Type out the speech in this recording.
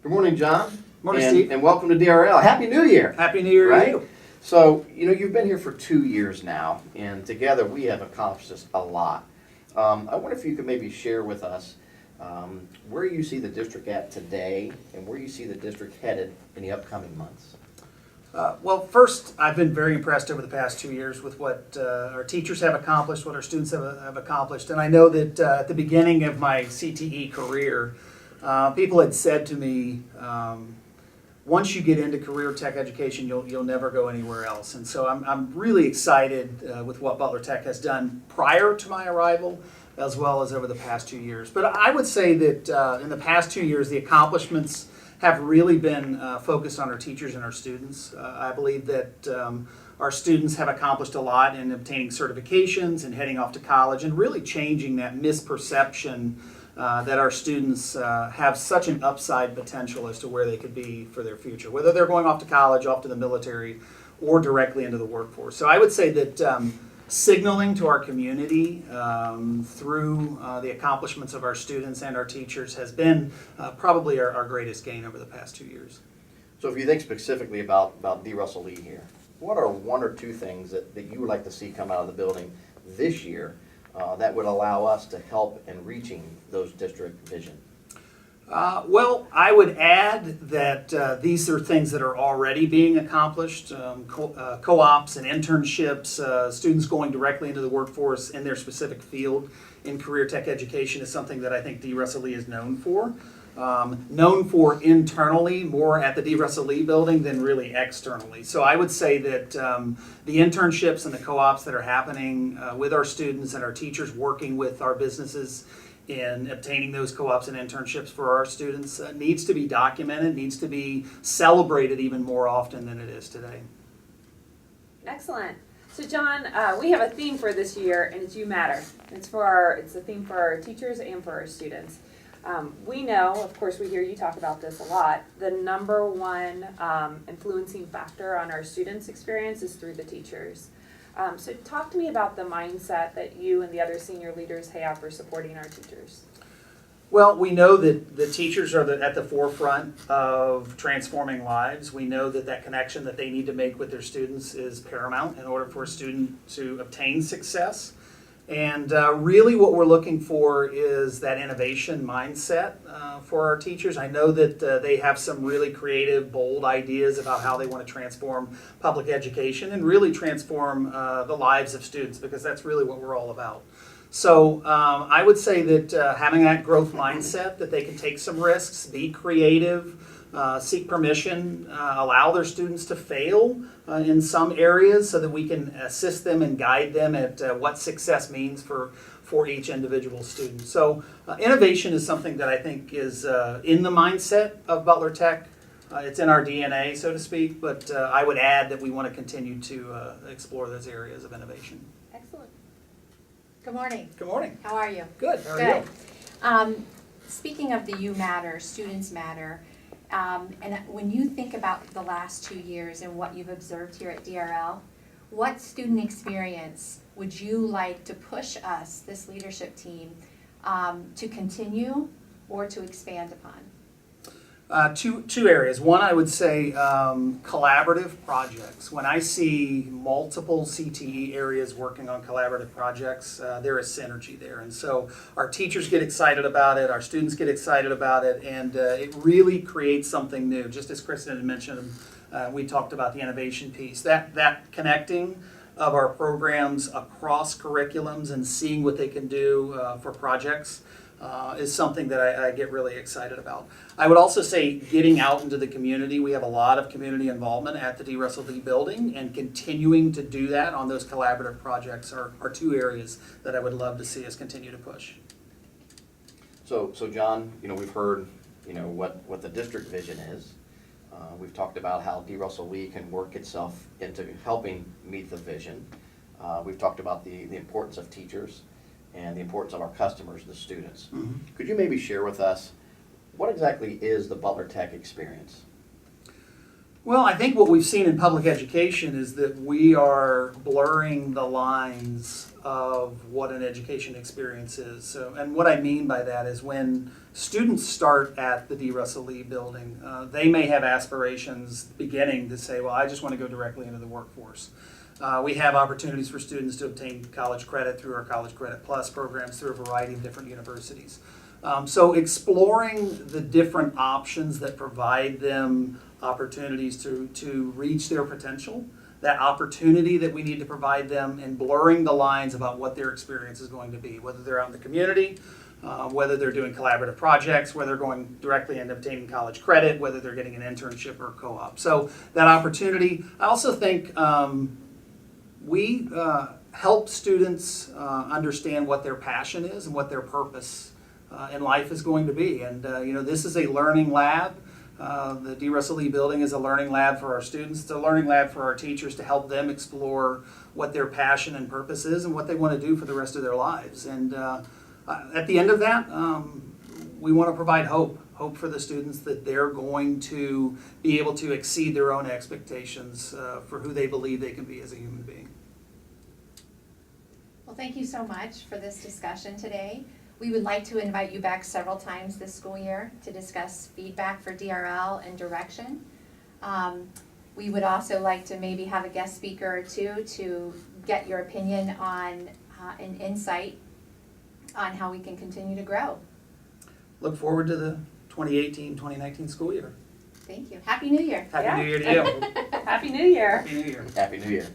Good morning, John. Morning, and, Steve. And welcome to DRL. Happy New Year. Happy New Year right? to you. So, you've been here for 2 years now, and together we have accomplished this a lot. I wonder if you could maybe share with us where you see the district at today and where you see the district headed in the upcoming months. Well, first, I've been very impressed over the past 2 years with what our teachers have accomplished, what our students have accomplished. And I know that at the beginning of my CTE career, people had said to me, once you get into career tech education, you'll never go anywhere else. And so I'm really excited with what Butler Tech has done prior to my arrival, as well as over the past 2 years. But I would say that in the past 2 years, the accomplishments have really been focused on our teachers and our students. I believe that our students have accomplished a lot in obtaining certifications and heading off to college and really changing that misperception that our students have such an upside potential as to where they could be for their future, whether they're going off to college, off to the military, or directly into the workforce. So I would say that signaling to our community through the accomplishments of our students and our teachers has been probably our greatest gain over the past 2 years. So if you think specifically about D. Russell Lee here, what are one or two things that you would like to see come out of the building this year that would allow us to help in reaching those district vision? Well, I would add that these are things that are already being accomplished. Co-ops and internships, students going directly into the workforce in their specific field in career tech education is something that I think D. Russell Lee is known for. Known for internally, more at the D. Russell Lee building than really externally. So I would say that the internships and the co-ops that are happening with our students and our teachers working with our businesses in obtaining those co-ops and internships for our students needs to be documented, needs to be celebrated even more often than it is today. Excellent. So John, we have a theme for this year, and it's You Matter. It's a theme for our teachers and for our students. We know, of course, we hear you talk about this a lot, the number one influencing factor on our students' experience is through the teachers. So talk to me about the mindset that you and the other senior leaders have for supporting our teachers. Well, we know that the teachers are at the forefront of transforming lives. We know that connection that they need to make with their students is paramount in order for a student to obtain success. And really what we're looking for is that innovation mindset for our teachers. I know that they have some really creative, bold ideas about how they want to transform public education and really transform the lives of students, because that's really what we're all about. So I would say that having that growth mindset, that they can take some risks, be creative, seek permission, allow their students to fail in some areas so that we can assist them and guide them at what success means for each individual student. So innovation is something that I think is in the mindset of Butler Tech. It's in our DNA, so to speak, but I would add that we want to continue to explore those areas of innovation. Excellent. Good morning. Good morning. How are you? Good. How are you? Speaking of the You Matter, Students Matter, and when you think about the last 2 years and what you've observed here at DRL, what student experience would you like to push us, this leadership team, to continue or to expand upon? Two areas. One, I would say collaborative projects. When I see multiple CTE areas working on collaborative projects, there is synergy there. And so our teachers get excited about it, our students get excited about it, and it really creates something new. Just as Kristen had mentioned, we talked about the innovation piece. That connecting of our programs across curriculums and seeing what they can do for projects is something that I get really excited about. I would also say getting out into the community. We have a lot of community involvement at the D. Russell Lee building, and continuing to do that on those collaborative projects are two areas that I would love to see us continue to push. So John, we've heard, what the district vision is. We've talked about how D. Russell Lee can work itself into helping meet the vision. We've talked about the importance of teachers and the importance of our customers, the students. Mm-hmm. Could you maybe share with us what exactly is the Butler Tech experience? Well, I think what we've seen in public education is that we are blurring the lines of what an education experience is. So, and what I mean by that is when students start at the D. Russell Lee building, they may have aspirations beginning to say, well, I just want to go directly into the workforce. We have opportunities for students to obtain college credit through our College Credit Plus programs through a variety of different universities. So exploring the different options that provide them opportunities to reach their potential, that opportunity that we need to provide them, and blurring the lines about what their experience is going to be, whether they're out in the community, whether they're doing collaborative projects, whether they're going directly into obtaining college credit, whether they're getting an internship or co-op. So that opportunity, I also think we help students understand what their passion is and what their purpose in life is going to be. And this is a learning lab. The D. Russell Lee building is a learning lab for our students. It's a learning lab for our teachers to help them explore what their passion and purpose is and what they want to do for the rest of their lives. And at the end of that, we want to provide hope for the students that they're going to be able to exceed their own expectations for who they believe they can be as a human being. Well, thank you so much for this discussion today. We would like to invite you back several times this school year to discuss feedback for DRL and direction. We would also like to maybe have a guest speaker or two to get your opinion on an insight on how we can continue to grow. Look forward to the 2018-2019 school year. Thank you. Happy New Year. Happy Yeah. New Year to you. Happy New Year. Happy New Year. Happy New Year.